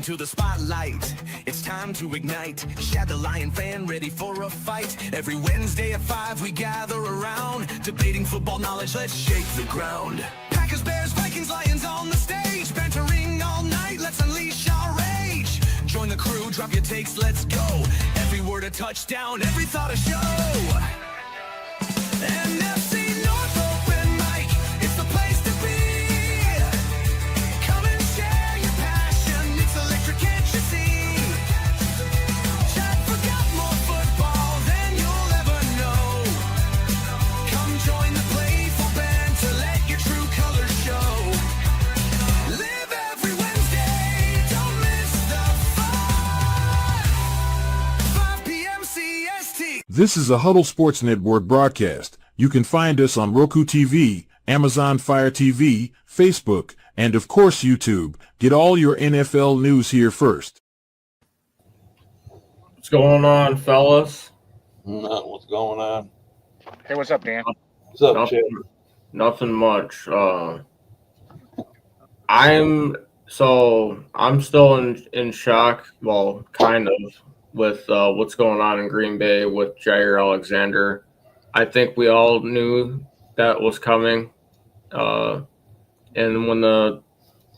into the spotlight. It's time to ignite. Shad the Lion fan ready for a fight. Every Wednesday at 5 we gather around, debating football knowledge. Let's shake the ground. Packers, Bears, Vikings, Lions on the stage, bantering all night. Let's unleash our rage. Join the crew, drop your takes, let's go. Every word a touchdown, every thought a show. Nfc North open mic, it's the place to be. Come and share your passion, it's electric, can't you see? Chad forgot more football than you'll ever know. Come join the playful banter, let your true colors show. Live every Wednesday, don't miss the fun. 5 p.m. CST. This is a Huddle Sports Network broadcast. You can find us on Roku TV, Amazon Fire TV, Facebook, and of course YouTube. Get all your NFL news here first. What's going on, fellas? What's going on? Hey, what's up, Dan? What's up, Chad? Nothing much. I'm still in shock. Well, kind of, with what's going on in Green Bay with Jair Alexander. I think we all knew that was coming. And when the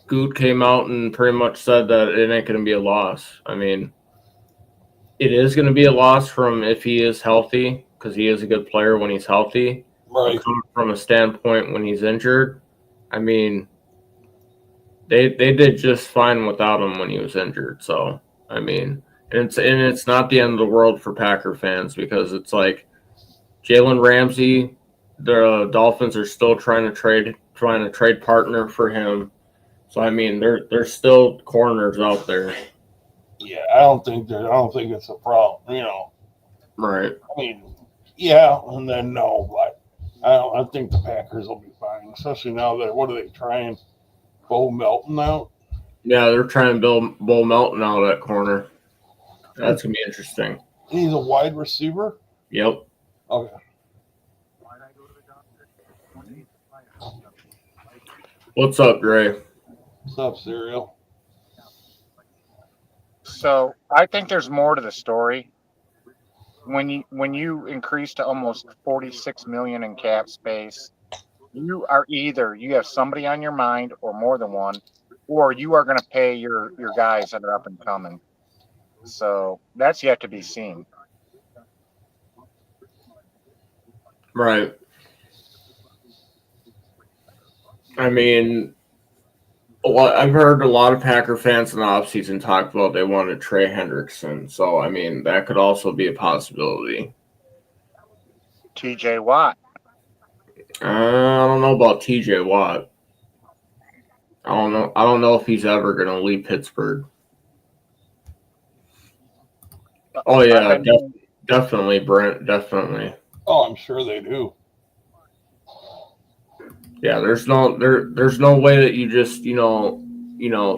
Goot came out and pretty much said that it ain't going to be a loss, I mean, it is going to be a loss from if he is healthy, because he is a good player when he's healthy. Right. From a standpoint when he's injured, I mean, they did just fine without him when he was injured. So, I mean, it's not the end of the world for Packer fans, because it's like Jalen Ramsey, the Dolphins are still trying to trade partner for him. So I mean, there's still corners out there. Yeah, I don't think it's a problem. Right. I mean, yeah, and then no, but I think the Packers will be fine, especially now that what are they trying? Bo Melton out? Yeah, they're trying to build Bo Melton out at corner. That's gonna be interesting. He's a wide receiver? Yep. Okay. What's up, Gray? What's up, Serial? So I think there's more to the story. When you increase to almost 46 million in cap space, you have somebody on your mind, or more than one, or you are going to pay your guys that are up and coming. So that's yet to be seen. Right. I mean, I've heard a lot of Packer fans in the offseason talk about they wanted Trey Hendrickson. So, I mean, that could also be a possibility. TJ Watt. I don't know about TJ Watt. I don't know if he's ever going to leave Pittsburgh. Oh, yeah, definitely, Brent, definitely. Oh, I'm sure they do. Yeah, there's no way that you just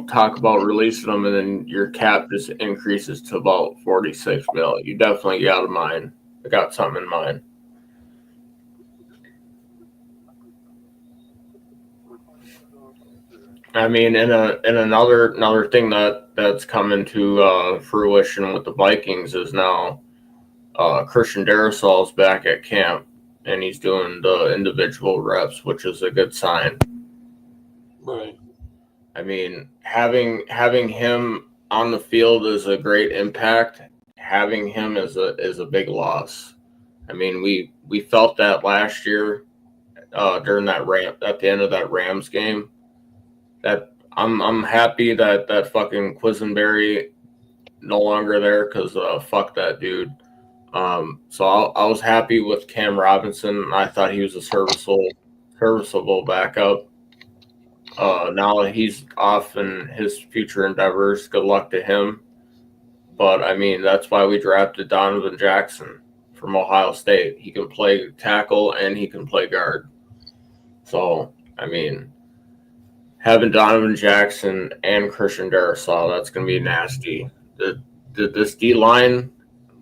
talk about releasing them and then your cap just increases to about 46 mil. You definitely got something in mind. I mean, and another thing that's coming to fruition with the Vikings is now Christian Darrisaw's back at camp. And he's doing the individual reps, which is a good sign. Right. I mean, having him on the field is a great impact. Having him is a big loss. I mean, we felt that last year during at the end of that Rams game. That I'm happy that fucking Quisenberry no longer there, because fuck that dude. So I was happy with Cam Robinson. I thought he was a serviceable backup. Now that he's off in his future endeavors, good luck to him. But, I mean, that's why we drafted Donovan Jackson from Ohio State. He can play tackle and he can play guard. So, I mean, having Donovan Jackson and Christian Darrisaw, that's going to be nasty. This D-line,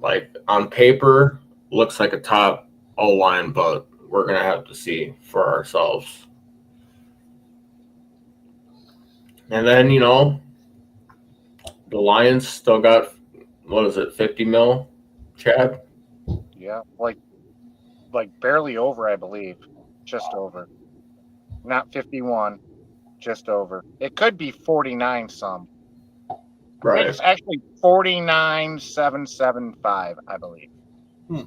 like, on paper, looks like a top O-line, but we're going to have to see for ourselves. And then, the Lions still got, what is it, 50 mil, Chad? Yeah, like barely over, I believe, just over. Not 51, just over. It could be 49 some. I think Right. it's actually 49,775, I believe. Hmm.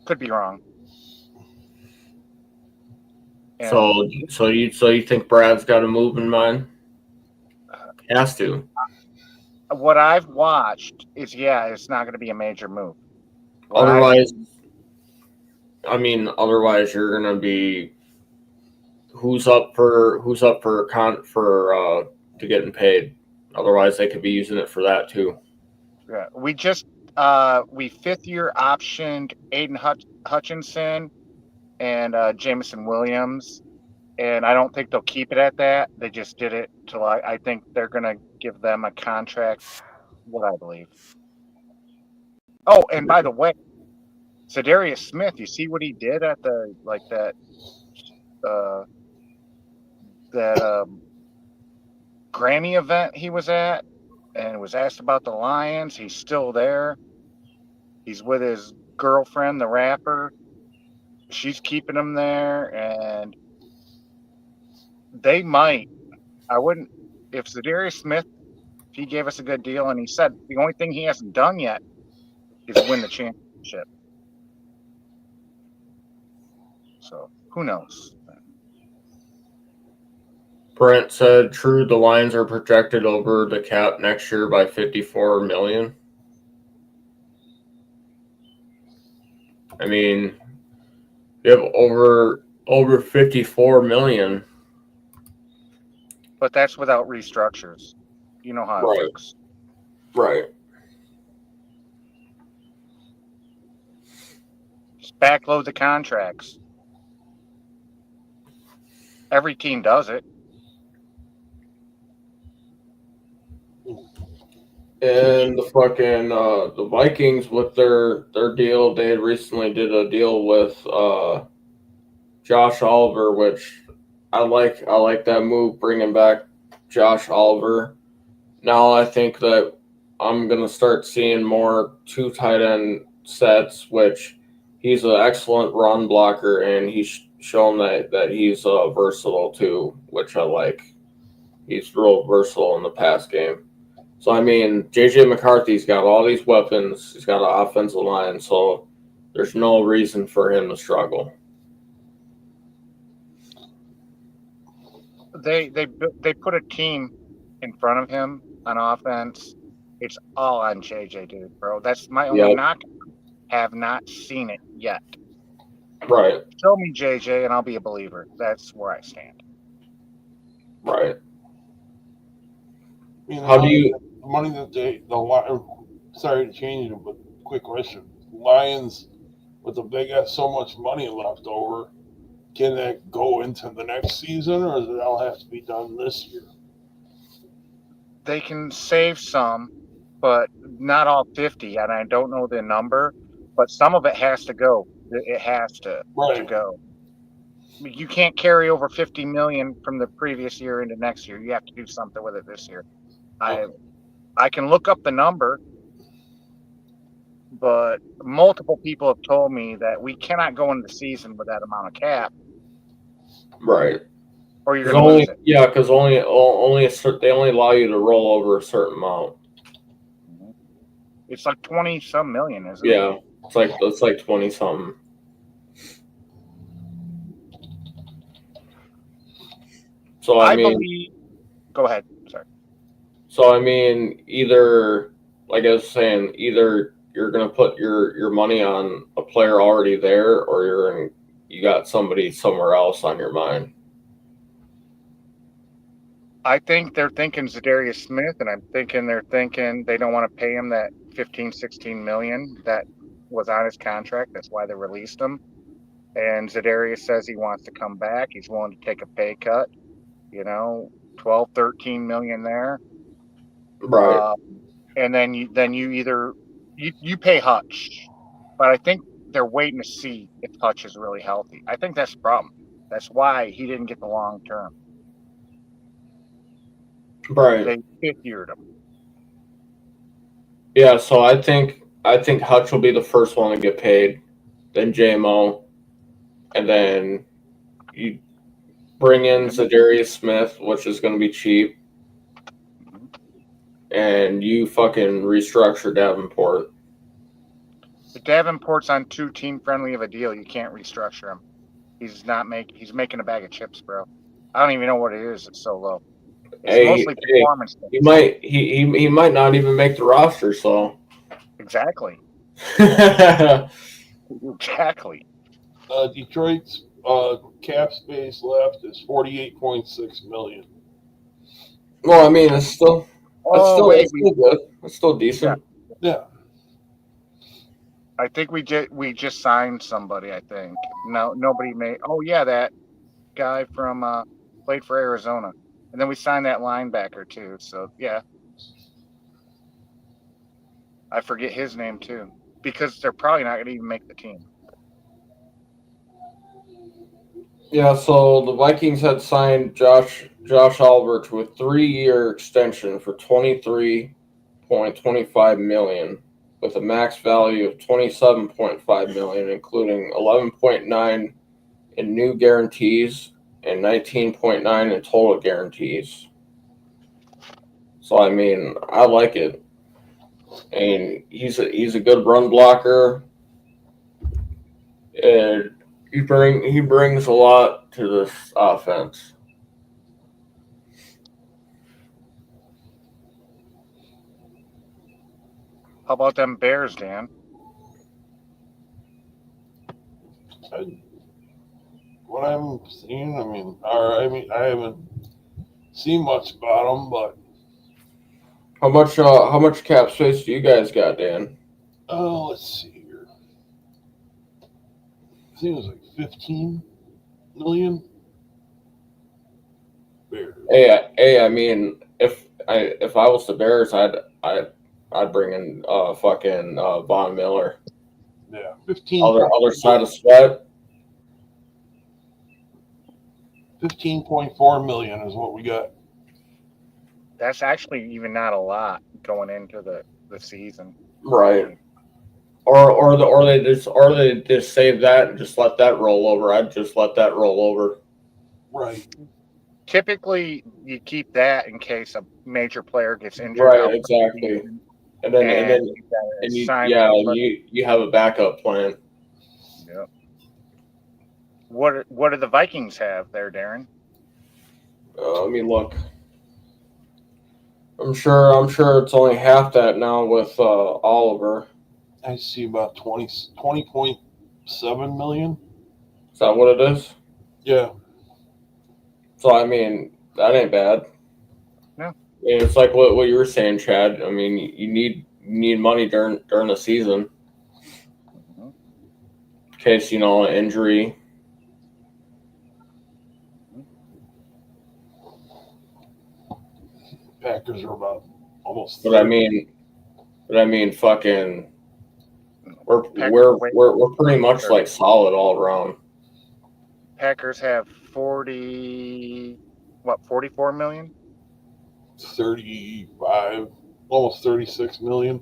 Could be wrong. And So you think Brad's got a move in mind? Has to. what I've watched is, yeah, it's not going to be a major move. What Otherwise, I mean, otherwise you're gonna be who's up for to getting paid. Otherwise, they could be using it for that too. yeah, we 5th-year optioned Aiden Hutchinson and Jameson Williams, and I don't think they'll keep it at that. They just did it till I think they're going to give them a contract. What I believe. Oh, and by the way, Zadarius Smith, you see what he did at the uh, that Grammy event he was at, and was asked about the Lions. He's still there. He's with his girlfriend, the rapper. She's keeping him there, and they might. I wouldn't if Zadarius Smith, if he gave us a good deal, and he said the only thing he hasn't done yet is win the championship. So who knows? Brent said, "True, the Lions are projected over the cap next year by 54 million." I mean, you have over 54 million. But that's without restructures. You know how it Right. works. Right. Just backload the contracts. Every team does it. And the Vikings with their deal, they recently did a deal with Josh Oliver, which I like. I like that move, bringing back Josh Oliver. Now I think that I'm gonna start seeing more two tight end sets, which he's an excellent run blocker, and he's shown that he's versatile too, which I like. He's real versatile in the pass game. So I mean, JJ McCarthy's got all these weapons. He's got an offensive line, so there's no reason for him to struggle. They put a team in front of him on offense. It's all on JJ, dude, bro. That's my only Yep. knock. Have not seen it yet. Right, Show me JJ, and I'll be a believer. That's where I stand. right. You know, How do you? the money that sorry to change it, but quick question. Lions with the big so much money left over, can that go into the next season, or does it all have to be done this year? They can save some, but not all 50. And I don't know the number, but some of it has to go. It has to Right. go. You can't carry over 50 million from the previous year into next year. You have to do something with it this year. I can look up the number, but multiple people have told me that we cannot go into the season with that amount of cap, Right. or you're 'Cause going to lose only it. yeah, because they only allow you to roll over a certain amount. It's like 20 some million, isn't it? Yeah, it's like 20 something. So I mean, believe. Go ahead. Sorry. so I mean, either like I was saying, either you're gonna put your money on a player already there, or you got somebody somewhere else on your mind. I think they're thinking Zadarius Smith, and I'm thinking they're thinking they don't want to pay him that 15, 16 million that was on his contract. That's why they released him. And Zadarius says he wants to come back. He's willing to take a pay cut, 12, 13 million there. Right. And then you either you pay Hutch, but I think they're waiting to see if Hutch is really healthy. I think that's the problem. That's why he didn't get the long term. Right. They 5th-yeared him. Yeah, so I think Hutch will be the first one to get paid, then JMO, and then you bring in Zadarius Smith, which is going to be cheap, and you fucking restructure Davenport. But Davenport's on too team friendly of a deal. You can't restructure him. He's making a bag of chips, bro. I don't even know what it is. It's so low. It's mostly Hey, performance he things. he might not even make the roster. So Exactly. Exactly. Detroit's cap space left is 48.6 million. well, I mean, it's still Oh wait, it's still good. It's still yeah. decent. Yeah, I think we just signed somebody. I think no nobody made. Oh yeah, that guy from played for Arizona, and then we signed that linebacker too. So yeah, I forget his name too because they're probably not going to even make the team. Yeah, so the Vikings had signed Josh Albert to a 3-year extension for 23.25 million, with a max value of 27.5 million, including 11.9 in new guarantees and 19.9 in total guarantees. So I mean, I like it, and he's a good run blocker, and he brings a lot to this offense. How about them Bears, Dan? what I'm seeing, I haven't seen much about them, but How much cap space do you guys got, Dan? let's see here. I think it was like 15 million. Bears. I mean, if I was the Bears, I'd bring in fucking Von Miller. Yeah, 15. Other side of Sweat. 15.4 million is what we got. That's actually even not a lot going into the season. Right. Or they just save that and just let that roll over. I'd just let that roll over. Right. Typically, you keep that in case a major player gets injured Right, out for the exactly. season, And and then you gotta and sign yeah, somebody. you have a backup plan. Yep. What do the Vikings have there, Darren? Let me look. I'm sure it's only half that now with Oliver. I see about 20.7 million. Is that what it is? Yeah. So I mean, that ain't bad. No. And it's like what you were saying, Chad. I mean, you need money during the season Mhm. in case an injury. Packers are about almost But I 30. mean, fucking, Packers are we're pretty much like solid all around. Packers have 44 million. 35, almost 36 million.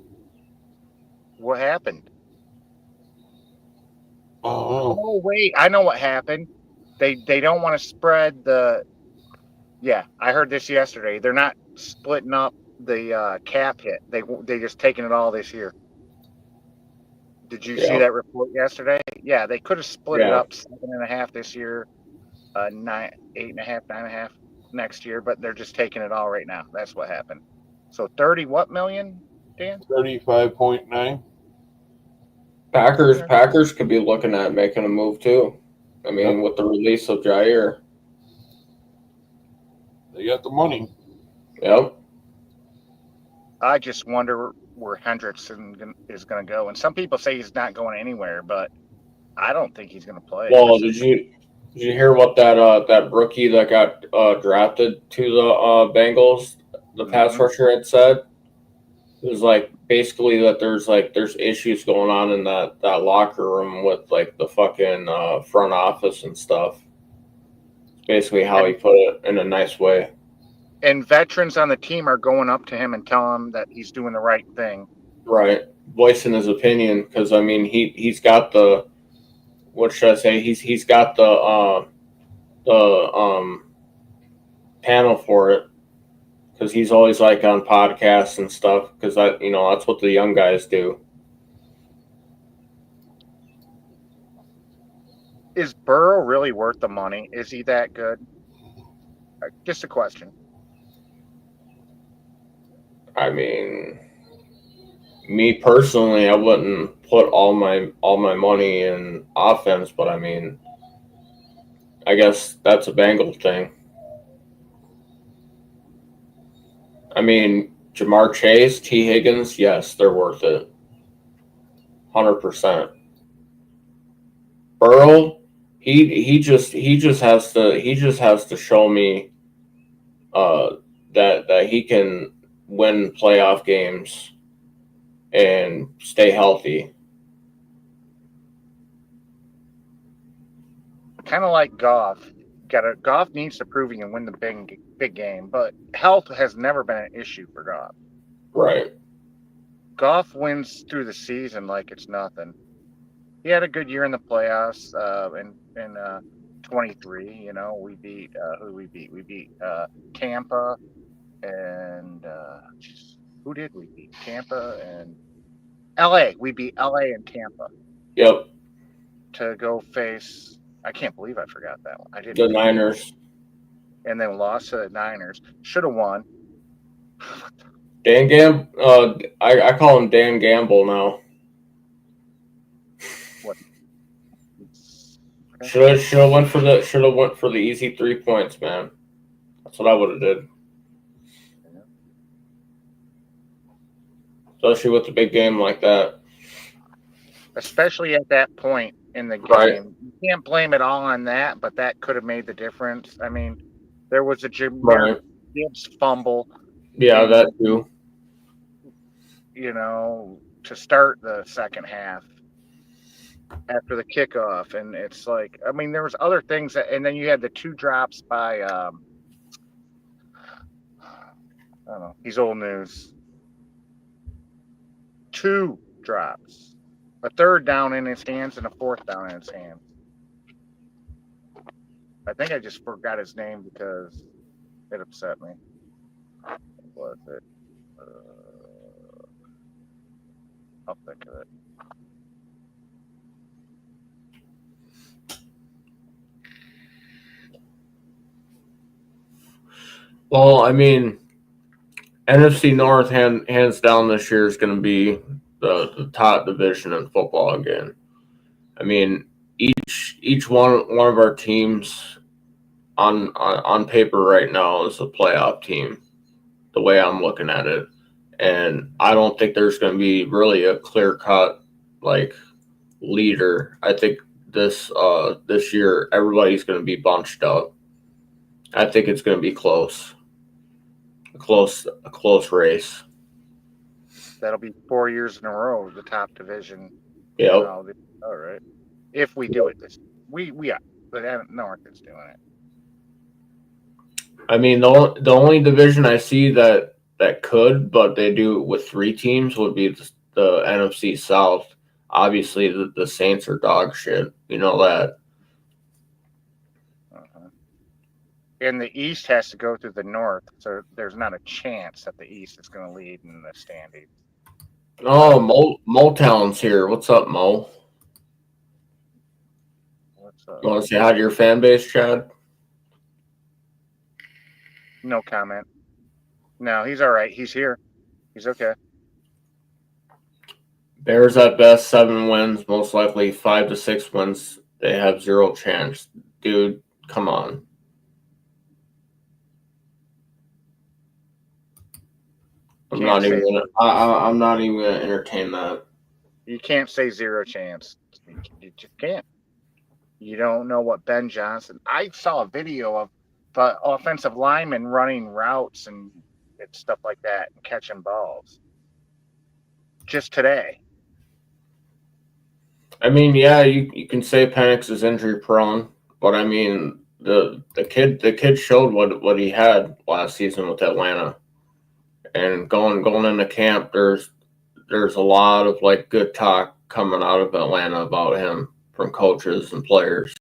What happened? I don't know. Oh wait, I know what happened. They don't want to spread the. Yeah, I heard this yesterday. They're not splitting up the cap hit. They just taking it all this year. Did you see Yeah, that report yesterday? Yeah, they could have split it yeah, up 7.5 this year, nine, 8.5, 9.5 next year, but they're just taking it all right now. That's what happened. So 30 what million, Dan? 35.9. Okay. Packers could be looking at making a move too. I Yep. mean, with the release of Jair. They got the money. Yep. I just wonder where Hendrickson is going to go. And some people say he's not going anywhere, but I don't think he's going to play. Well, did you hear what that rookie that got drafted to the Bengals, the pass Mhm. rusher, had said? It was like basically that there's issues going on in that locker room with like the fucking front office and stuff. It's basically how he And put it in a nice way. and veterans on the team are going up to him and telling him that he's doing the right thing. right, voicing his opinion, because I mean he's got the, what should I say, he's got the panel for it, because he's always like on podcasts and stuff, because that's what the young guys do. Is Burrow really worth the money? Is he that good? Just a question. I mean, me personally, I wouldn't put all my money in offense, but I mean, I guess that's a Bengal thing. I mean, Jamar Chase, T. Higgins, yes, they're worth it, 100%. Burrow, he just has to show me that he can win playoff games and stay healthy. Kind of like Goff. Goff needs to prove he can win the big game, but health has never been an issue for Goff. Right. Goff wins through the season like it's nothing. He had a good year in the playoffs. In 23, we beat who we beat? We beat Tampa and who did we beat? Tampa and LA. We beat LA and Tampa Yep. to go face. I can't believe I forgot that one. I didn't. The Niners. And then lost to the Niners. Should have won. Dan I call him Dan Gamble now. What? Should have went for the easy 3 points, man. That's what I would have did. Especially with a big game like that. Especially at that point in the game. Right. You can't blame it all on that, but that could have made the difference. I mean, there was a Right. Gibbs fumble. Yeah, that too. To start the second half after the kickoff. And it's like, I mean, there was other things and then you had the 2 drops by, I don't know, he's old news. 2 drops, a 3rd down in his hands and a 4th down in his hands. I think I just forgot his name because it upset me. What was it? I'll think of it. Well, I mean, NFC North hands down this year is going to be the top division in football again. I mean, each one of our teams on paper right now is a playoff team, the way I'm looking at it. And I don't think there's going to be really a clear-cut like leader. I think this year everybody's going to be bunched up. I think it's going to be close. A close race. That'll be 4 years in a row, the top division. Yep. All right. If we do it we are. The North is doing it. I mean, the only division I see that could, but they do it with 3 teams, would be the NFC South. Obviously, the Saints are dog shit. You know that. And the East has to go through the North, so there's not a chance that the East is going to lead in the standings. Oh, Motown's here. What's up, Mo? What's up? You want to say hi to your fan base, Chad? No comment. No, he's all right. He's here. He's okay. Bears at best 7 wins, most likely 5 to 6 wins. They have 0 chance. Dude, come on. I'm not even gonna entertain that. You can't say 0 chance. You just can't. You don't know what Ben Johnson. I saw a video of the offensive linemen running routes and stuff like that and catching balls just today. I mean, yeah, you can say Penix is injury prone, but I mean the kid showed what he had last season with Atlanta, and going into camp, there's a lot of like good talk coming out of Atlanta about him from coaches and players.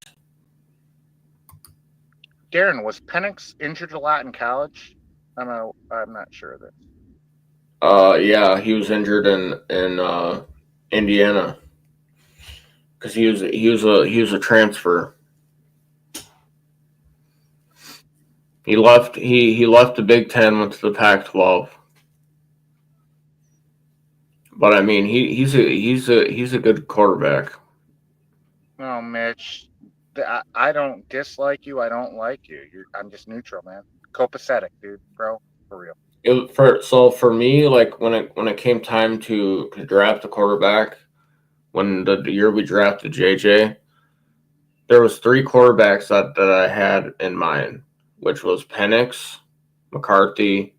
Darren, was Penix injured a lot in college? I'm not sure of this. Yeah, he was injured in Indiana because he was a transfer. He left the Big Ten, went to the Pac-12. But I mean, he's a good quarterback. No, Mitch, I don't dislike you. I don't like you. I'm just neutral, man. Copacetic, dude, bro, for real. For me, like when it came time to draft a quarterback, when the year we drafted JJ, there was three quarterbacks that I had in mind, which was Penix, McCarthy,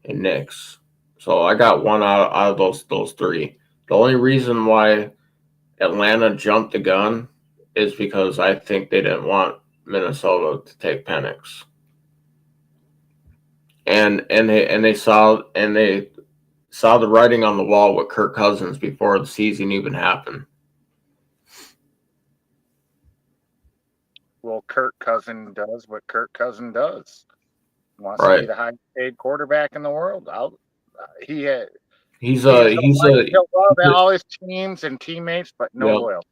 and Nix. So I got one out of those three. The only reason why Atlanta jumped the gun is because I think they didn't want Minnesota to take Penix. They saw the writing on the wall with Kirk Cousins before the season even happened. Well, Kirk Cousin does what Kirk Cousin does. Wants to Right. be the highest paid quarterback in the world. He'll He's love all his teams and teammates, but no Yep. loyalty.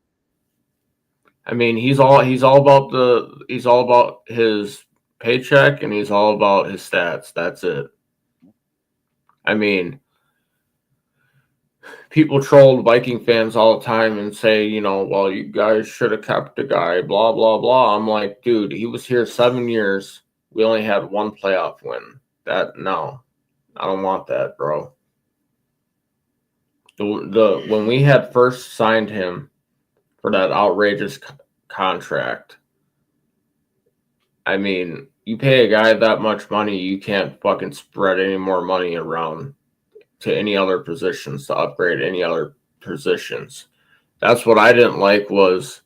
I mean, he's all about his paycheck, and he's all about his stats. That's it. I mean, people troll Viking fans all the time and say, well, you guys should have kept the guy, blah blah blah. I'm like, dude, he was here 7 years. We only had one playoff win. No, I don't want that, bro. When we had first signed him for that outrageous contract, I mean, you pay a guy that much money, you can't fucking spread any more money around to any other positions to upgrade any other positions. That's what I didn't like was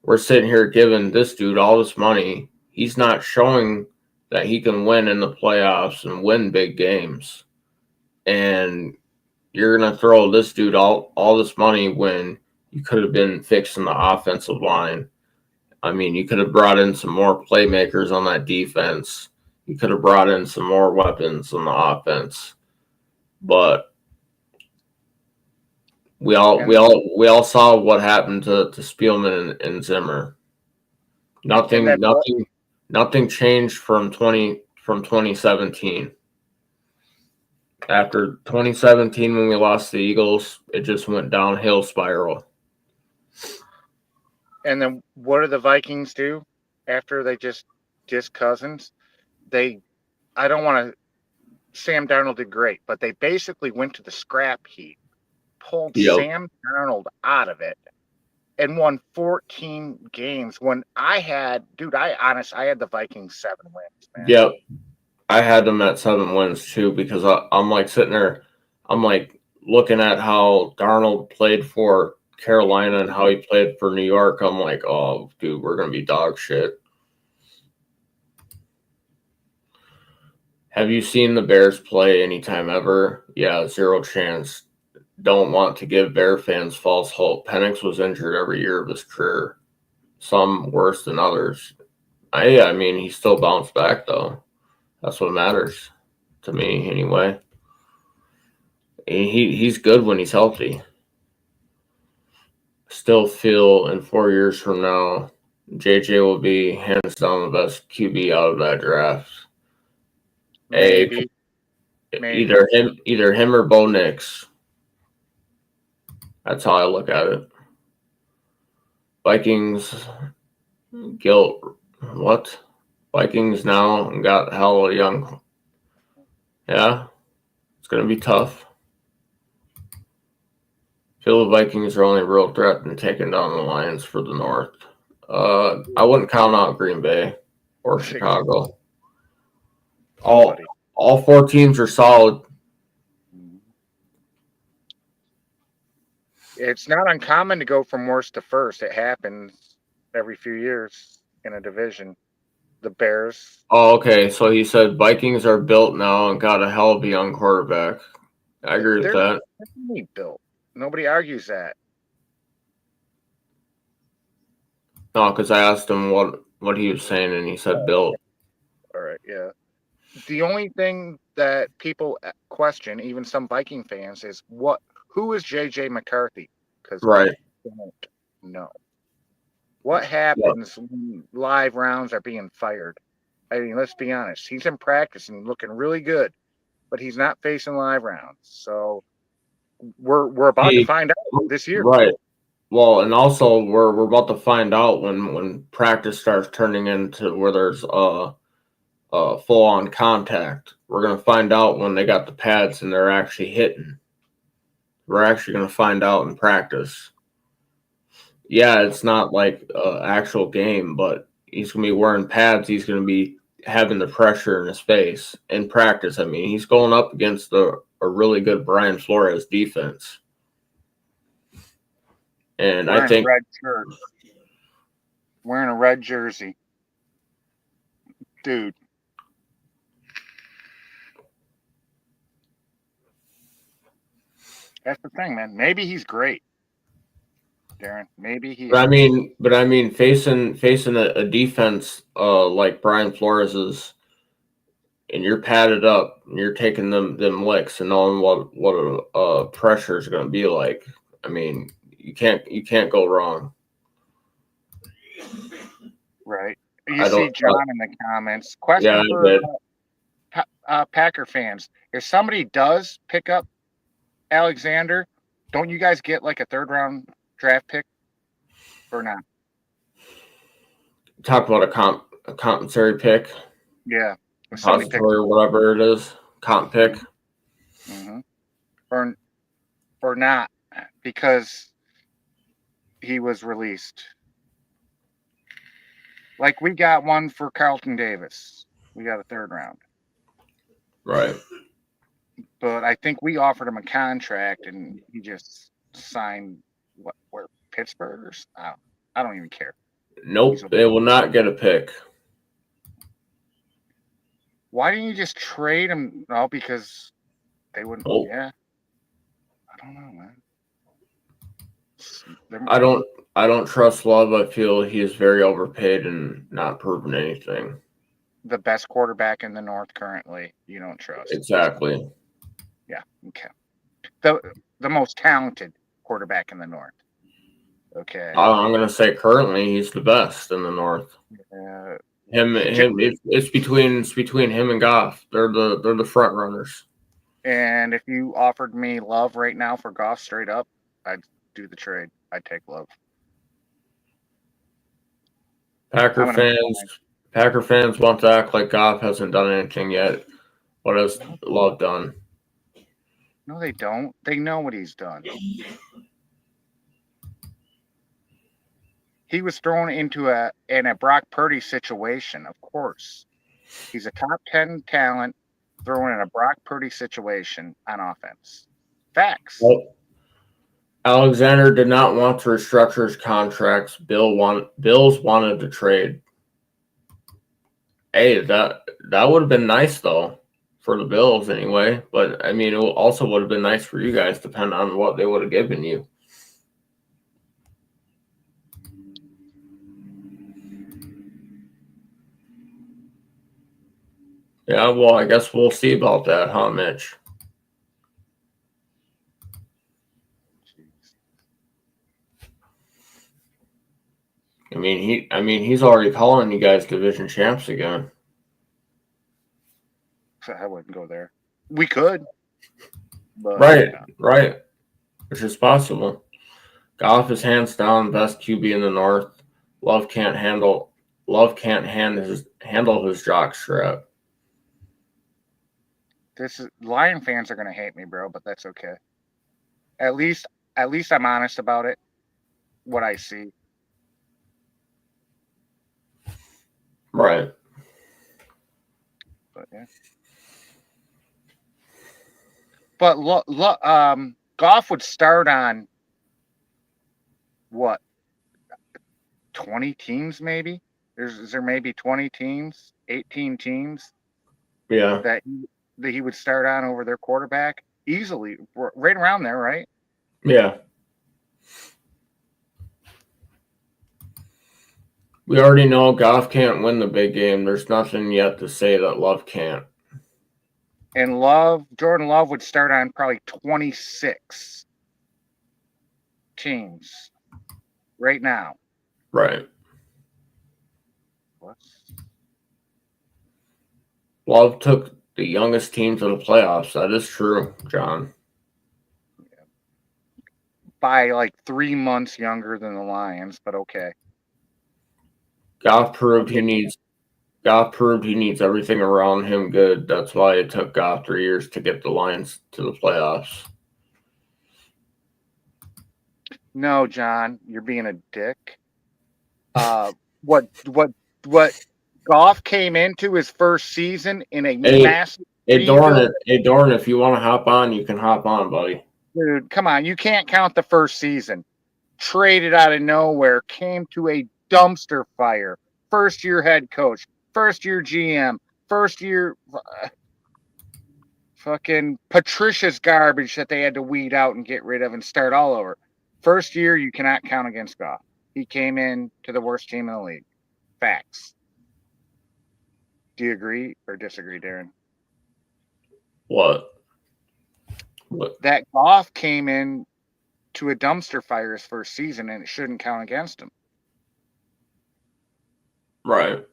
we're sitting here giving this dude all this money. He's not showing that he can win in the playoffs and win big games. And you're going to throw this dude all this money when you could have been fixing the offensive line. I mean, you could have brought in some more playmakers on that defense. You could have brought in some more weapons on the offense. But we all saw what happened to Spielman and Zimmer. Nothing changed from 2017. After 2017, when we lost the Eagles, it just went downhill spiral. And then what do the Vikings do after they just diss Cousins? I don't want to. Sam Darnold did great, but they basically went to the scrap heap, pulled Sam Darnold out of it, and won 14 games. When I had the Vikings 7 wins, man. Yep. I had them at 7 wins too, because I'm like sitting there, I'm like looking at how Darnold played for Carolina and how he played for New York. I'm like, oh, dude, we're going to be dog shit. Have you seen the Bears play anytime ever? Yeah, zero chance. Don't want to give Bear fans false hope. Penix was injured every year of his career, some worse than others. I mean, he still bounced back, though. That's what matters to me, anyway. He's good when he's healthy. Still feel in 4 years from now, JJ will be hands down the best QB out of that draft. Maybe. Either him or Bo Nix. That's how I look at it. Vikings guilt. What? Vikings now got hella young. Yeah, it's gonna be tough. Feel the Vikings are only real threat in taking down the Lions for the North. I wouldn't count out Green Bay or Chicago. All 4 teams are solid. It's not uncommon to go from worst to first. It happens every few years in a division. The Bears. Oh, okay. So he said Vikings are built now and got a hell of a young quarterback. I agree with They're that. definitely built. Nobody argues that. No, because I asked him what he was saying, and he said built. All right, yeah. The only thing that people question, even some Viking fans, is who is JJ McCarthy? Because Right. we don't know. What Yep. happens when live rounds are being fired? I mean, let's be honest. He's in practice and looking really good, but he's not facing live rounds. So we're about to He, find out this year. right. Well, and also we're about to find out when practice starts turning into where there's full on contact. We're gonna find out when they got the pads and they're actually hitting. We're actually gonna find out in practice. Yeah, it's not like an actual game, but he's gonna be wearing pads. He's gonna be having the pressure in his face in practice. I mean, he's going up against a really good Brian Flores defense, and I Wearing a think red shirt, wearing a red jersey, dude. That's the thing, man. Maybe he's great, Darren. Maybe he But is. I mean, facing a defense like Brian Flores's, and you're padded up, and you're taking them licks, and knowing what a pressure is going to be like. I mean, you can't go wrong. Right. You I see don't. John in the comments. Yeah, Question I for did. Packer fans: if somebody does pick up Alexander, don't you guys get like a third round draft pick or not? Talk about a compensatory pick, Yeah. If somebody picks depository, or whatever it is, comp pick. mm-hmm. or not because he was released. Like we got one for Carlton Davis. We got a third round. Right. But I think we offered him a contract and he just signed where Pittsburgh or I don't even care. Nope. They will not get a pick. Why didn't you just trade him? No, because they wouldn't. Nope. Yeah. I don't know, man. I don't trust Love. I feel he is very overpaid and not proven anything. The best quarterback in the North currently, you don't trust. Exactly. Yeah. Okay. The most talented quarterback in the North. Okay. I'm gonna say currently he's the best in the North. Him. It's between him and Goff. They're the front runners. And if you offered me Love right now for Goff straight up, I'd do the trade. I'd take Love. Packer fans want to act like Goff hasn't done anything yet. What has Love done? No, they don't. They know what he's done. He was thrown into a Brock Purdy situation, of course. He's a top 10 talent thrown in a Brock Purdy situation on offense. Facts. Well, Alexander did not want to restructure his contracts. Bills wanted to trade. Hey, that would have been nice though for the Bills anyway. But I mean, it also would have been nice for you guys, depending on what they would have given you. Yeah, well, I guess we'll see about that, huh, Mitch? I mean, he's already calling you guys division champs again. I wouldn't go there. We could. But, Right. Which is possible. Goff is hands down best QB in the North. Love can't handle his jock strap. Lion fans are gonna hate me, bro, but that's okay. At least I'm honest about it. What I see. Right. But yeah. But Goff would start on what 20 teams maybe? Is there maybe 20 teams, 18 teams Yeah. that he would start on over their quarterback? easily, right around there, right? Yeah. We already know Goff can't win the big game. There's nothing yet to say that Love can't. And Jordan Love would start on probably 26 teams right now. Right. What's Love took the youngest team to the playoffs. That is true, John. by like 3 months younger than the Lions, but okay. Goff proved he needs everything around him good. That's why it took Goff 3 years to get the Lions to the playoffs. No, John, you're being a dick. What Goff came into his first season in a massive rebuild. Dorn, if you want to hop on, you can hop on, buddy. Dude, come on, you can't count the first season. Traded out of nowhere, came to a dumpster fire. First year head coach, first year GM, first year fucking Patricia's garbage that they had to weed out and get rid of and start all over. First year, you cannot count against Goff. He came in to the worst team in the league. Facts. Do you agree or disagree, Darren? What? That Goff came in to a dumpster fire his first season, and it shouldn't count against him. Right.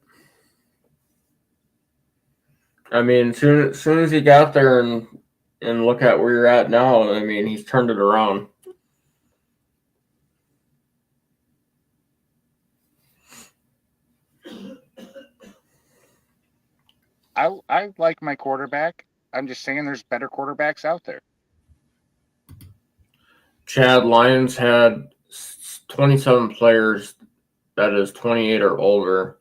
I mean, soon as he got there and look at where you're at now, I mean, he's turned it around. I like my quarterback. I'm just saying there's better quarterbacks out there. Chad, Lions had 27 players that is 28 or older.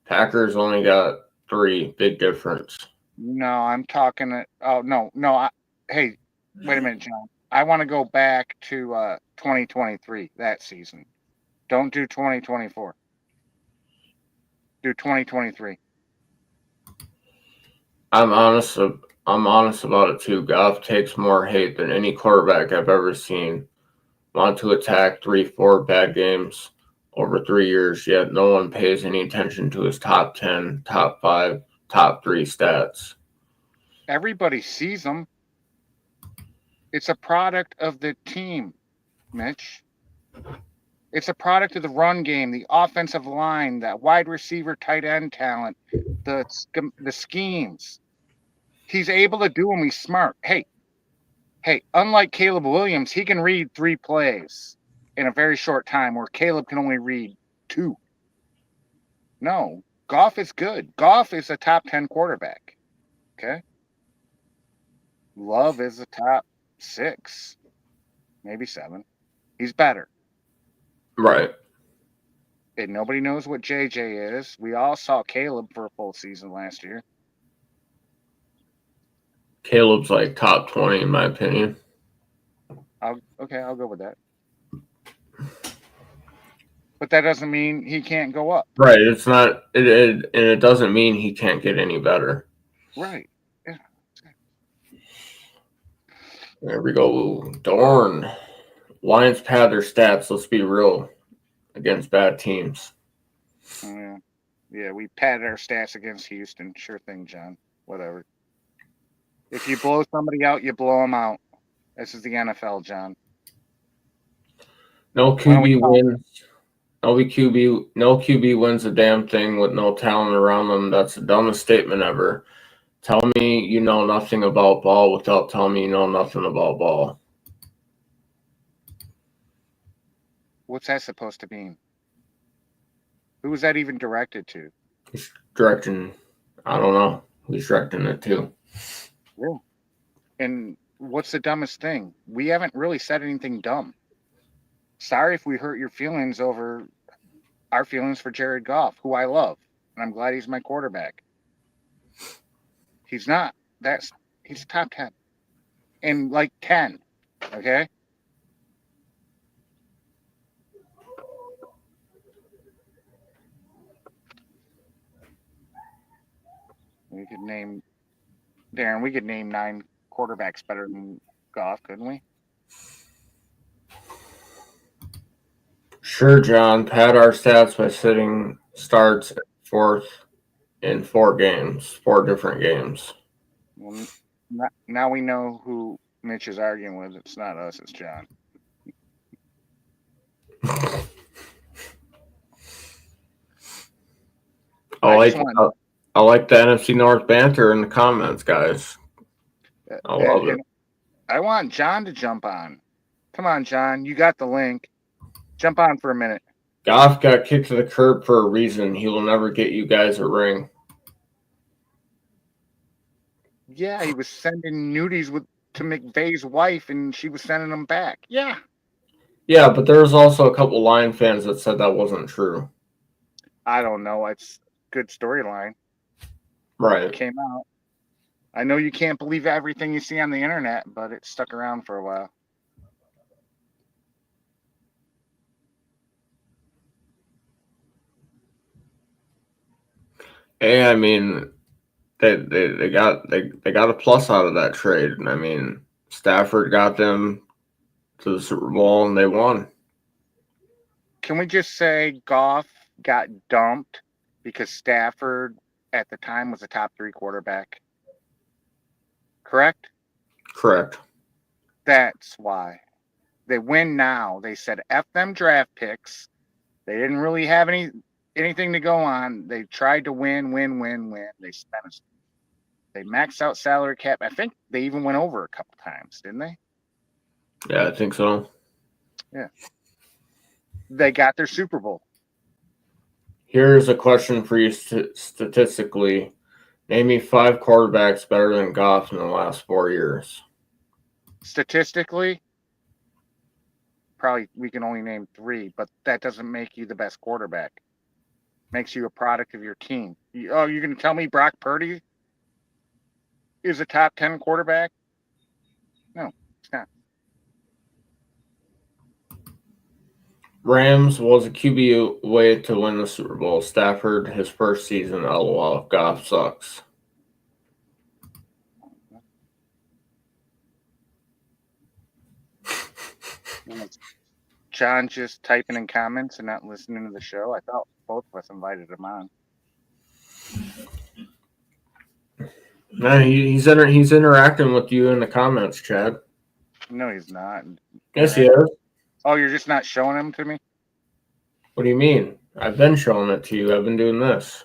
Packers only got 3. Big difference. No, I'm talking. No. Hey, wait a minute, John. I want to go back to 2023, that season. Don't do 2024. Do 2023. I'm honest about it too. Goff takes more hate than any quarterback I've ever seen. Want to attack 3-4 bad games over 3 years, yet no one pays any attention to his top 10, top 5, top 3 stats. Everybody sees them. It's a product of the team, Mitch. It's a product of the run game, the offensive line, that wide receiver, tight end talent, the schemes. He's able to do them. He's smart. Hey, unlike Caleb Williams, he can read 3 plays in a very short time, where Caleb can only read 2. No, Goff is good. Goff is a top 10 quarterback. Okay. Love is a top 6, maybe 7. He's better. Right. And nobody knows what JJ is. We all saw Caleb for a full season last year. Caleb's like top 20 in my opinion. I'll go with that. But that doesn't mean he can't go up. Right. It's not and it doesn't mean he can't get any better. Right. Yeah. There we go. Darn. Lions pad their stats, let's be real, against bad teams. Yeah, we padded our stats against Houston. Sure thing, John. Whatever. If you blow somebody out, you blow them out. This is the NFL, John. No QB wins. No QB wins a damn thing with no talent around them. That's the dumbest statement ever. Tell me you know nothing about ball without telling me you know nothing about ball. What's that supposed to mean? Who was that even directed to? He's directing, I don't know. He's directing it too. Yeah. And what's the dumbest thing? We haven't really said anything dumb. Sorry if we hurt your feelings over our feelings for Jared Goff, who I love. And I'm glad he's my quarterback. He's not. He's top 10. And like 10. Okay? We could name 9 quarterbacks better than Goff, couldn't we? Sure, John. Pad our stats by sitting starts fourth in 4 different games. Well, now we know who Mitch is arguing with. It's not us, it's John. I like just want- I like the NFC North banter in the comments, guys. I love it. I want John to jump on. Come on, John. You got the link. Jump on for a minute. Goff got kicked to the curb for a reason. He will never get you guys a ring. Yeah, he was sending nudies to McVay's wife, and she was sending them back. Yeah. Yeah, but there was also a couple Lion fans that said that wasn't true. I don't know. It's good storyline. Right. It came out. I know you can't believe everything you see on the internet, but it stuck around for a while. Hey, I mean, they got a plus out of that trade. I mean, Stafford got them to the Super Bowl and they won. Can we just say Goff got dumped because Stafford at the time was a top 3 quarterback? Correct? Correct. That's why. They win now. They said F them draft picks. They didn't really have anything to go on. They tried to win. They spent they maxed out salary cap. I think they even went over a couple times, didn't they? Yeah, I think so. Yeah. They got their Super Bowl. Here's a question for you statistically. Name me 5 quarterbacks better than Goff in the last 4 years. Statistically, probably we can only name 3, but that doesn't make you the best quarterback. Makes you a product of your team. You're going to tell me Brock Purdy is a top 10 quarterback? No, it's not. Rams was a QB way to win the Super Bowl. Stafford, his first season, LOL. Goff sucks. John just typing in comments and not listening to the show. I thought both of us invited him on. No, he's interacting with you in the comments, Chad. No, he's not. Yes, he is. Oh, you're just not showing him to me? What do you mean? I've been showing it to you. I've been doing this.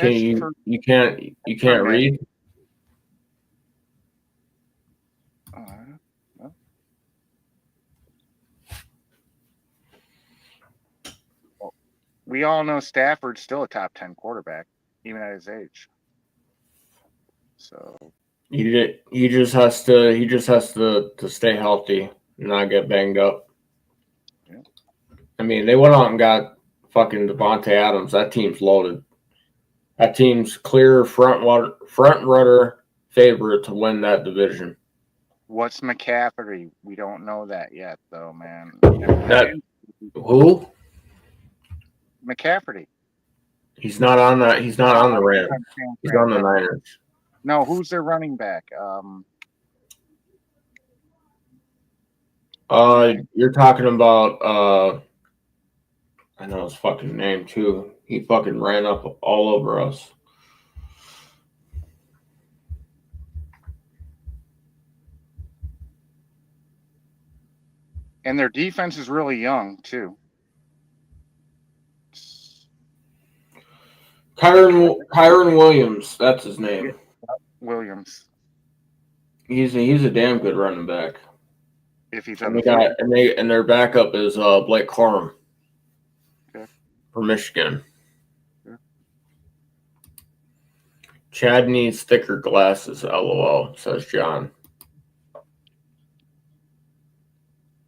You can't read? We all know Stafford's still a top 10 quarterback, even at his age. So he just has to stay healthy and not get banged up. Yeah. I mean, they went out and got fucking Devontae Adams. That team's loaded. That team's clear front runner favorite to win that division. What's McCaffrey? We don't know that yet, though, man. Who? McCaffrey. He's not on the Rams. He's on the Niners. No, who's their running back? You're talking about I know his fucking name too. He fucking ran up all over us. And their defense is really young too. Kyron Williams, that's his name. Williams. He's a damn good running back. If he's and their backup is Blake Corum from Michigan. Okay. Chad needs thicker glasses, LOL, says John.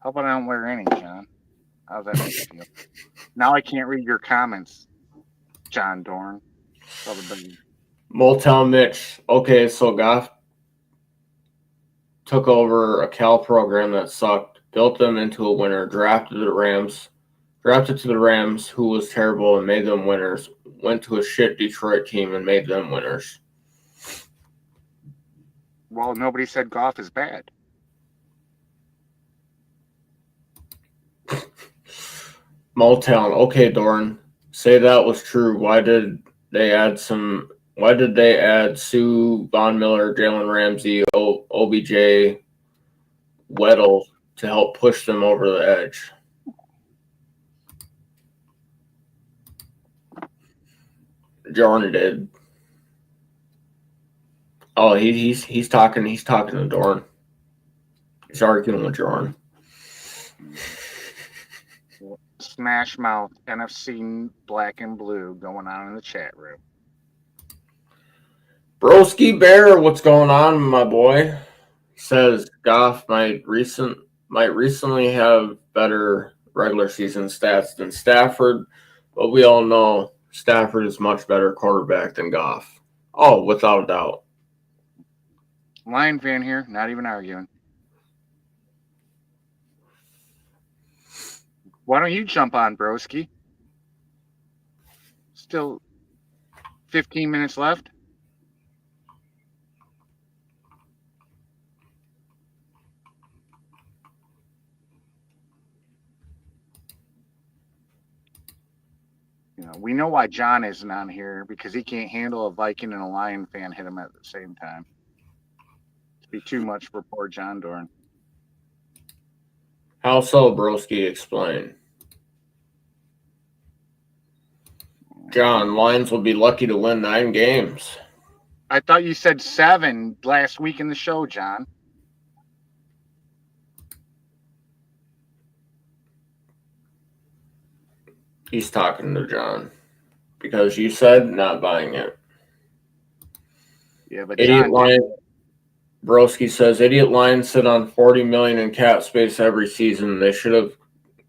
How about I don't wear any, John? How's that make you feel? Now I can't read your comments, John Dorn. Motown Mitch. Okay, so Goff took over a Cal program that sucked, built them into a winner, drafted to the Rams, who was terrible, and made them winners. Went to a shit Detroit team and made them winners. Well, nobody said Goff is bad. Motown. Okay, Dorn. Say that was true. Why did they add Sue, Von Miller, Jalen Ramsey, OBJ, Weddle to help push them over the edge? Jordan did. Oh, he's talking to Dorn. He's arguing with Jordan. Smashmouth, NFC Black and Blue going on in the chat room. Broski Bear, what's going on, my boy? He says Goff might recently have better regular season stats than Stafford, but we all know Stafford is much better quarterback than Goff. Oh, without a doubt. Lion fan here, not even arguing. Why don't you jump on, broski? Still 15 minutes left. You know, we know why John isn't on here, because he can't handle a Viking and a Lion fan hit him at the same time. It'd be too much for poor John Dorn. How so, Broski? Explain. John, Lions will be lucky to win 9 games. I thought you said 7 last week in the show, John. He's talking to John because you said not buying it. Yeah, but Idiot John, Lion. Broski says idiot Lions sit on $40 million in cap space every season. They should have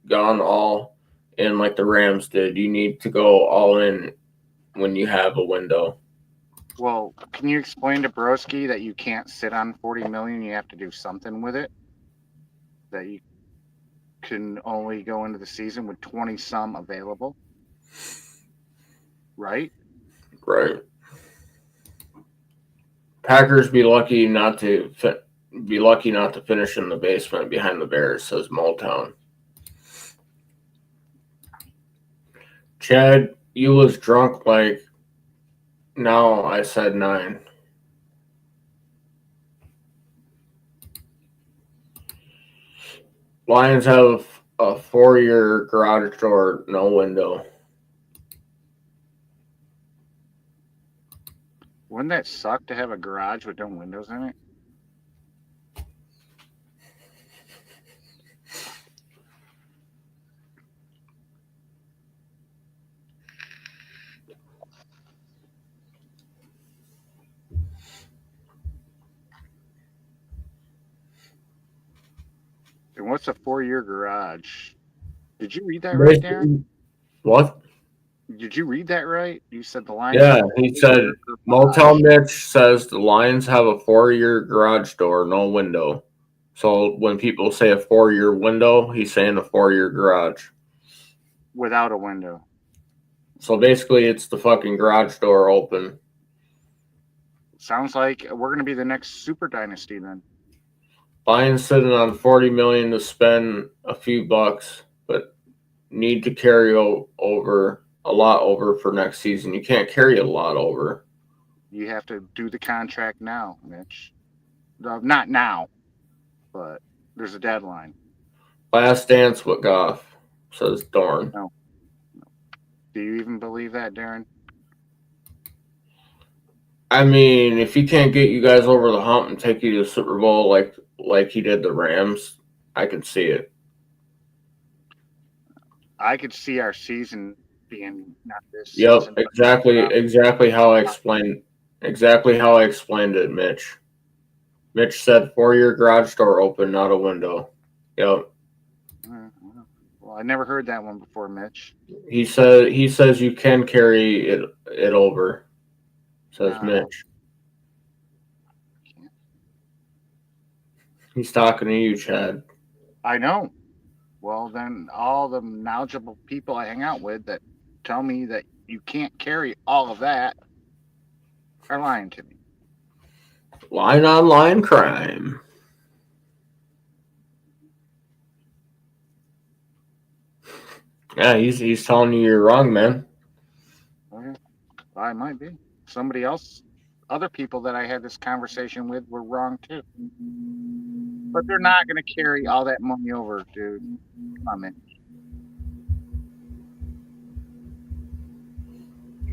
gone all in like the Rams did. You need to go all in when you have a window. well, can you explain to Broski that you can't sit on 40 million? You have to do something with it. That you can only go into the season with 20 some available. Right? Right. Packers be lucky not to finish in the basement behind the Bears, says Motown. Chad, you was drunk like. No, I said 9. Lions have a 4-year garage door, no window. Wouldn't that suck to have a garage with no windows in it? And what's a 4-year garage? Did you read that right, Darren? What? Did you read that right? You said the Lions. Yeah, have a he said 4-year garage. Motel Mitch says the Lions have a 4-year garage door, no window. So when people say a 4-year window, he's saying a 4-year garage. Without a window. So basically, it's the fucking garage door open. Sounds like we're going to be the next super dynasty then. Lions sitting on $40 million to spend a few bucks, but need to carry over a lot over for next season. You can't carry a lot over. You have to do the contract now, Mitch. Not now, but there's a deadline. Last dance with Goff, says Dorn. No. Do you even believe that, Darren? I mean, if he can't get you guys over the hump and take you to the Super Bowl like he did the Rams, I can see it. I could see our season being not this Yep, season. But exactly how I explained it, Mitch. Mitch said 4-year garage door open, not a window. Yep. Well, I never heard that one before, Mitch. He says you can carry it over, says No. Mitch. He's talking to you, Chad. I know. Well, then all the knowledgeable people I hang out with that tell me that you can't carry all of that are lying to me. Line on line crime. Yeah, he's telling you you're wrong, man. Okay. I might be. Somebody else, other people that I had this conversation with were wrong too. But they're not going to carry all that money over, dude. Come on, man.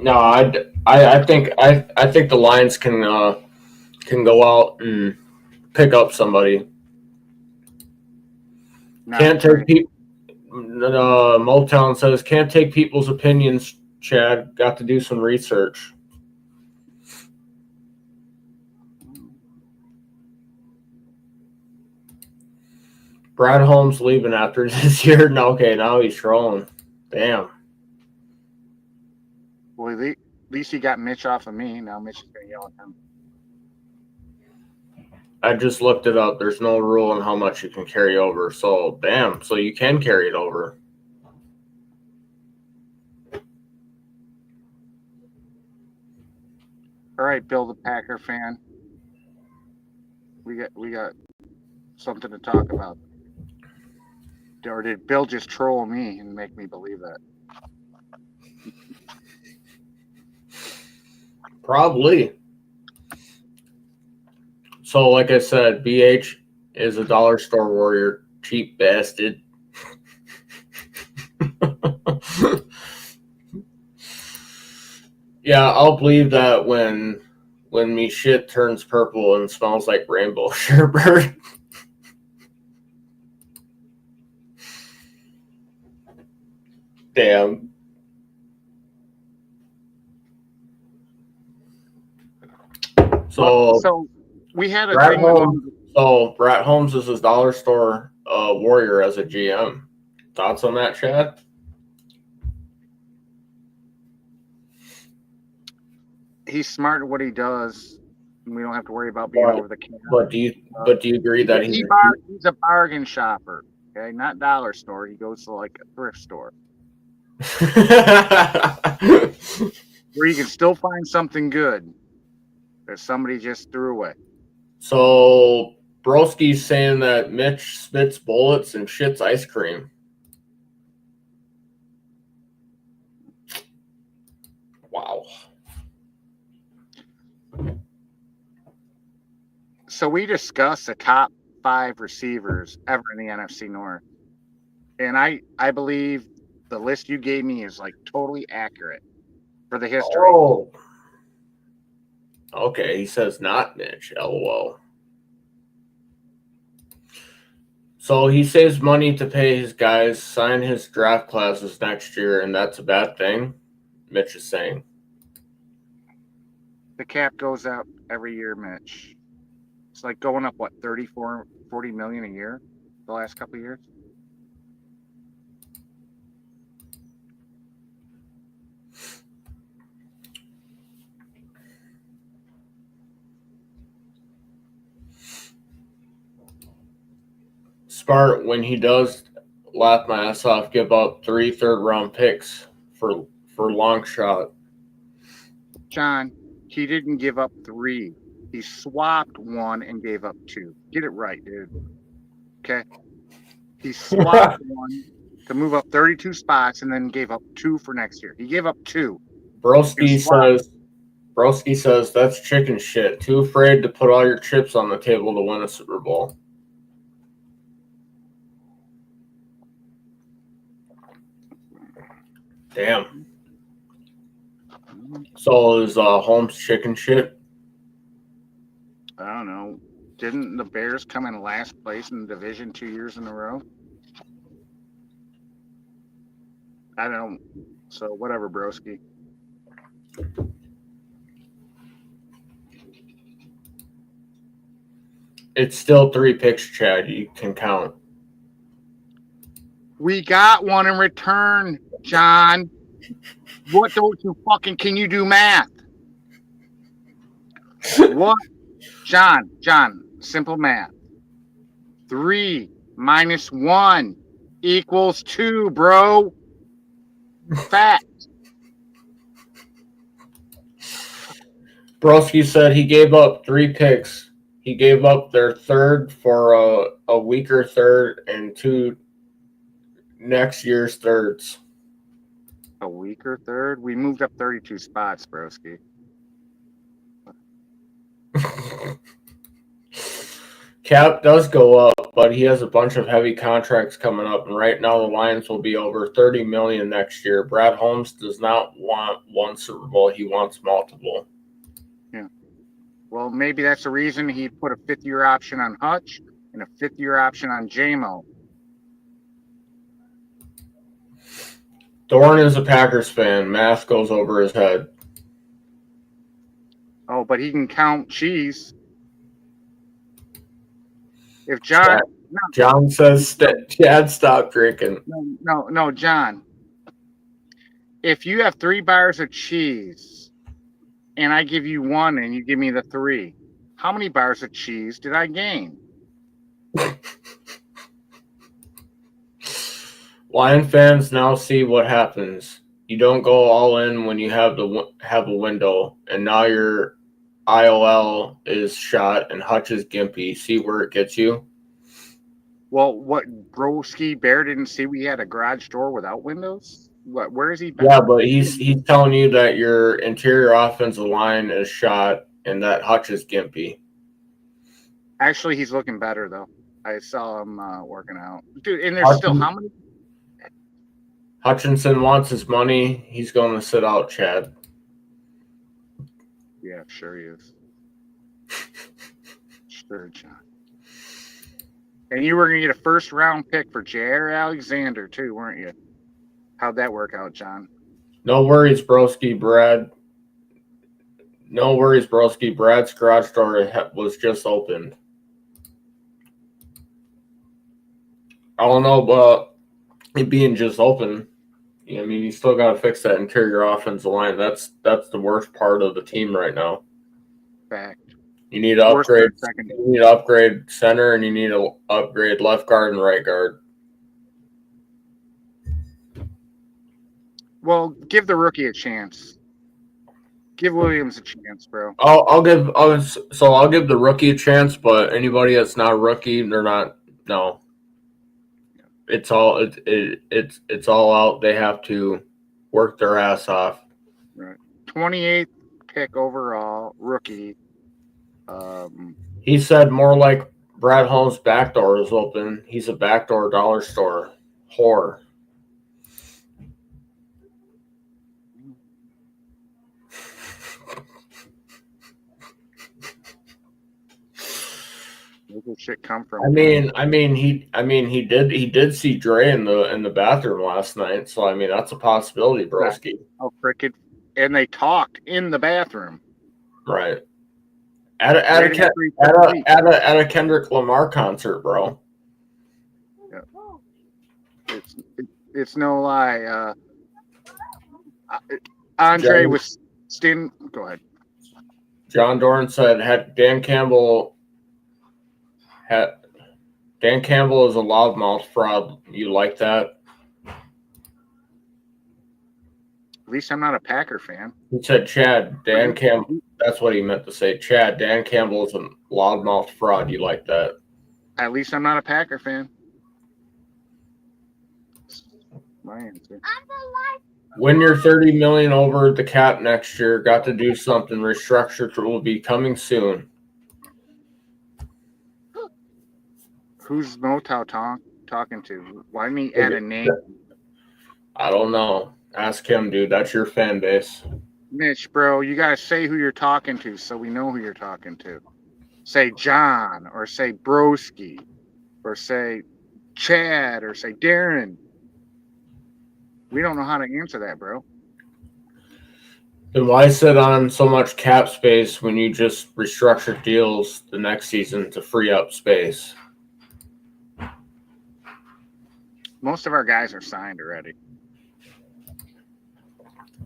No, I think the Lions can go out and pick up somebody. Not Can't trade. take people. Motown says can't take people's opinions. Chad, got to do some research. Brad Holmes leaving after this year. No, okay, now he's trolling. Damn. Well, at least he got Mitch off of me. Now Mitch is going to yell at him. I just looked it up. There's no rule on how much you can carry over. So, damn. So you can carry it over. All right, Bill the Packer fan. We got something to talk about. Or did Bill just troll me and make me believe that? Probably. So, like I said, BH is a dollar store warrior. Cheap bastard. Yeah, I'll believe that when me shit turns purple and smells like rainbow sherbet. Damn. So we had a Brad thing. Holmes, Brad Holmes is his dollar store warrior as a GM. Thoughts on that, Chad? He's smart at what he does. And we don't have to worry about being over the cap. But do you agree that he's a bargain shopper? Okay, not dollar store. He goes to like a thrift store where you can still find something good that somebody just threw away. So Broski's saying that Mitch spits bullets and shits ice cream. Wow. So we discussed the top 5 receivers ever in the NFC North. And I believe the list you gave me is like totally accurate for the history. Oh. Okay, he says not Mitch. LOL. So he saves money to pay his guys, sign his draft classes next year, and that's a bad thing, Mitch is saying. The cap goes up every year, Mitch. It's like going up, what, 34, 40 million a year the last couple of years? Smart when he does laugh my ass off, give up 3 third-round picks for long shot. John, he didn't give up 3. He swapped 1 and gave up 2. Get it right, dude. Okay? He swapped 1 to move up 32 spots and then gave up 2 for next year. He gave up 2. Broski says that's chicken shit. Too afraid to put all your chips on the table to win a Super Bowl. Damn. So is Holmes chicken shit? I don't know. Didn't the Bears come in last place in the division 2 years in a row? I don't. So whatever, broski. It's still 3 picks, Chad. You can count. We got 1 in return, John. What don't you fucking, can you do math? What? John, simple math. 3 minus 1 equals 2, bro. Fact. Broski said he gave up 3 picks. He gave up their third for a weaker third and 2 next year's thirds. A weaker third. We moved up 32 spots, broski. Cap does go up, but he has a bunch of heavy contracts coming up, and right now the Lions will be over $30 million next year. Brad Holmes does not want one Super Bowl; he wants multiple. Yeah. Well, maybe that's the reason he put a 5th-year option on Hutch and a 5th-year option on JMO. Dorn is a Packers fan. Math goes over his head. Oh, but he can count cheese. If John, John says, Chad, stop drinking. no, John. If you have 3 bars of cheese and I give you 1 and you give me the 3, how many bars of cheese did I gain? Lion fans now see what happens. You don't go all in when you have a window, and now your IOL is shot and Hutch is gimpy. See where it gets you? Well, what Broski Bear didn't see we had a garage door without windows? What? Where is he? Yeah, but he's telling you that your interior offensive line is shot and that Hutch is gimpy. Actually, he's looking better though. I saw him working out, dude. And there's still how many? Hutchinson wants his money. He's going to sit out, Chad. Yeah, sure he is. Sure, John. And you were going to get a 1st-round pick for Jair Alexander, too, weren't you? How'd that work out, John? No worries, broski, Brad. No worries, broski. Brad's garage door was just opened. I don't know, but it being just open, I mean, you still got to fix that interior offensive line. That's the worst part of the team right now. Fact. You need to upgrade. You need to upgrade center, and you need to upgrade left guard and right guard. Well, give the rookie a chance. Give Williams a chance, bro. I'll give the rookie a chance, but anybody that's not a rookie, they're not. No, it's all it's all out. They have to work their ass off. Right. 28th pick overall, rookie. He said more like Brad Holmes' backdoor is open. He's a backdoor dollar store whore. Where does shit come from? He did see Dre in the bathroom last night. So I mean, that's a possibility, broski. Oh, cricket! And they talked in the bathroom. Right. At a Kendrick Lamar concert, bro. Yeah. It's no lie. Andre was standing. Go ahead. John Dorn said, Dan Campbell is a loudmouth fraud. You like that? At least I'm not a Packer fan. He said, Chad, Dan Campbell. That's what he meant to say. Chad, Dan Campbell is a loudmouth fraud. You like that? At least I'm not a Packer fan. My answer. When you're $30 million over the cap next year, got to do something. Restructure will be coming soon. Who's Motow talking to? Why didn't he add a name? I don't know. Ask him, dude. That's your fan base. Mitch, bro, you gotta say who you're talking to so we know who you're talking to. Say John, or say Broski, or say Chad, or say Darren. We don't know how to answer that, bro. Then why sit on so much cap space when you just restructure deals the next season to free up space? Most of our guys are signed already.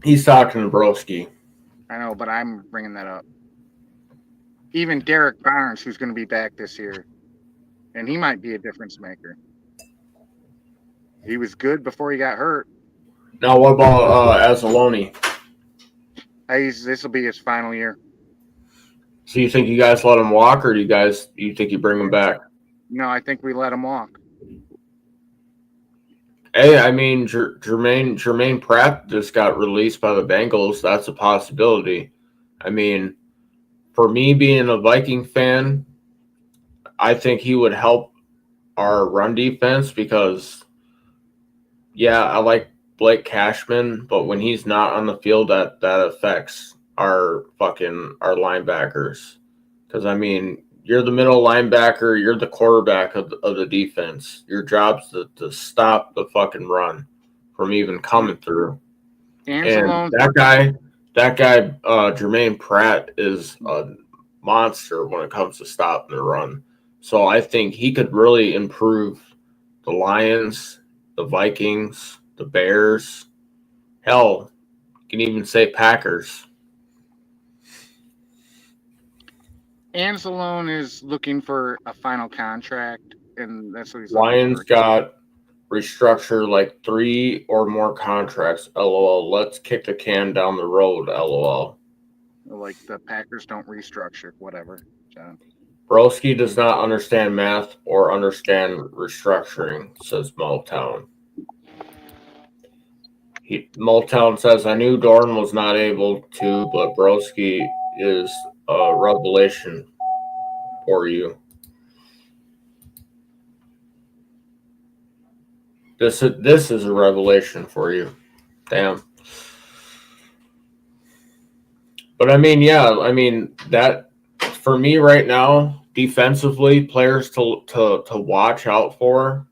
He's talking to Broski. I know, but I'm bringing that up. Even Derek Barnes, who's going to be back this year, and he might be a difference maker. He was good before he got hurt. Now, what about Azzaloni? This will be his final year. So you think you guys let him walk, or you think you bring him back? No, I think we let him walk. Hey, I mean, Jermaine Pratt just got released by the Bengals. That's a possibility. I mean, for me being a Viking fan, I think he would help our run defense because, yeah, I like Blake Cashman, but when he's not on the field, that affects our linebackers. Because I mean, you're the middle linebacker, you're the quarterback of the defense. Your job's to stop the fucking run from even coming through. Anzalone, And that guy, Jermaine Pratt is a monster when it comes to stopping the run. So I think he could really improve the Lions, the Vikings, the Bears. Hell, you can even say Packers. Anzalone is looking for a final contract, and that's what he's Lions looking for. got restructure like 3 or more contracts. LOL. Let's kick the can down the road. LOL. Like the Packers don't restructure, whatever. John. Broski does not understand math or understand restructuring, says Motown. Motown says, I knew Dorn was not able to, but Broski is a revelation for you. This is a revelation for you. Damn. But I mean, yeah, that for me right now, defensively, players to watch out for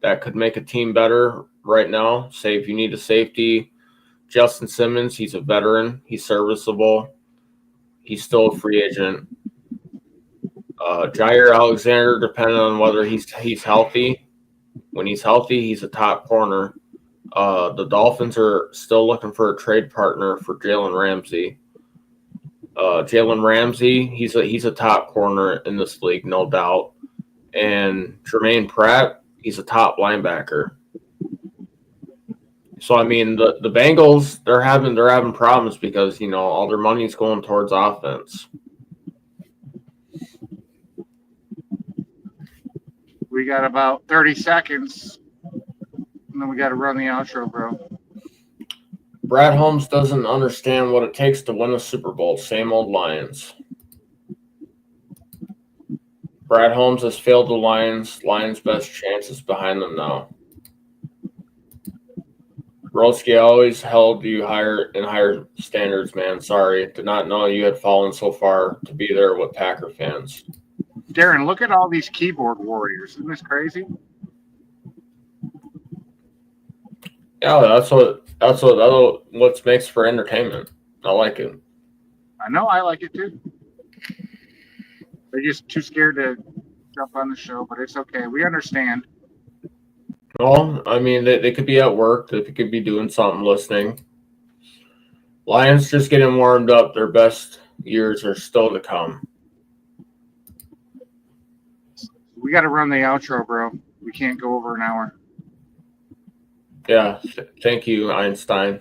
that could make a team better right now. Say if you need a safety, Justin Simmons, he's a veteran, he's serviceable, he's still a free agent. Jair Alexander, depending on whether he's healthy. When he's healthy, he's a top corner. The Dolphins are still looking for a trade partner for Jalen Ramsey. Jalen Ramsey, he's a top corner in this league, no doubt. And Jermaine Pratt, he's a top linebacker. So I mean, the Bengals, they're having problems because all their money's going towards offense. We got about 30 seconds, and then we got to run the outro, bro. Brad Holmes doesn't understand what it takes to win a Super Bowl. Same old Lions. Brad Holmes has failed the Lions. Lions' best chance is behind them now. Broski always held you higher in higher standards, man. Sorry. Did not know you had fallen so far to be there with Packer fans. Darren, look at all these keyboard warriors. Isn't this crazy? Yeah, that's what makes for entertainment. I like it. I know I like it too. They're just too scared to jump on the show, but it's okay. We understand. Well, I mean, they could be at work. They could be doing something listening. Lions just getting warmed up. Their best years are still to come. We got to run the outro, bro. We can't go over an hour. Yeah, thank you, Einstein.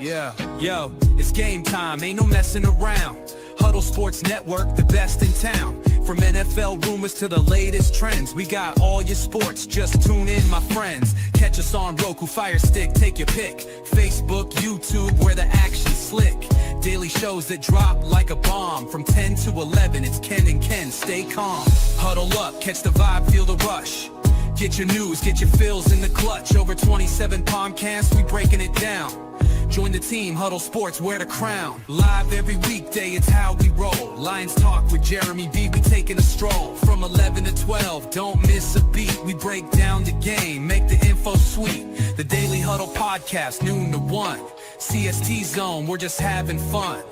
Yeah, yo, it's game time, ain't no messing around. Huddle Sports Network, the best in town. From NFL rumors to the latest trends, we got all your sports, just tune in, my friends. Catch us on Roku, Fire Stick, take your pick. Facebook, YouTube, where the action's slick. Daily shows that drop like a bomb. From 10 to 11, it's Ken and Ken, stay calm. Huddle up, catch the vibe, feel the rush. Get your news, get your fills in the clutch. Over 27 podcasts, we breaking it down. Join the team, Huddle Sports, wear the crown. Live every weekday, it's how we roll. Lions Talk with Jeremy B, we taking a stroll. From 11 to 12, don't miss a beat. We break down the game, make the info sweet. The Daily Huddle Podcast, noon to 1. CST Zone, we're just having fun.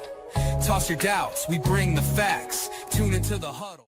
Toss your doubts, we bring the facts. Tune into the Huddle.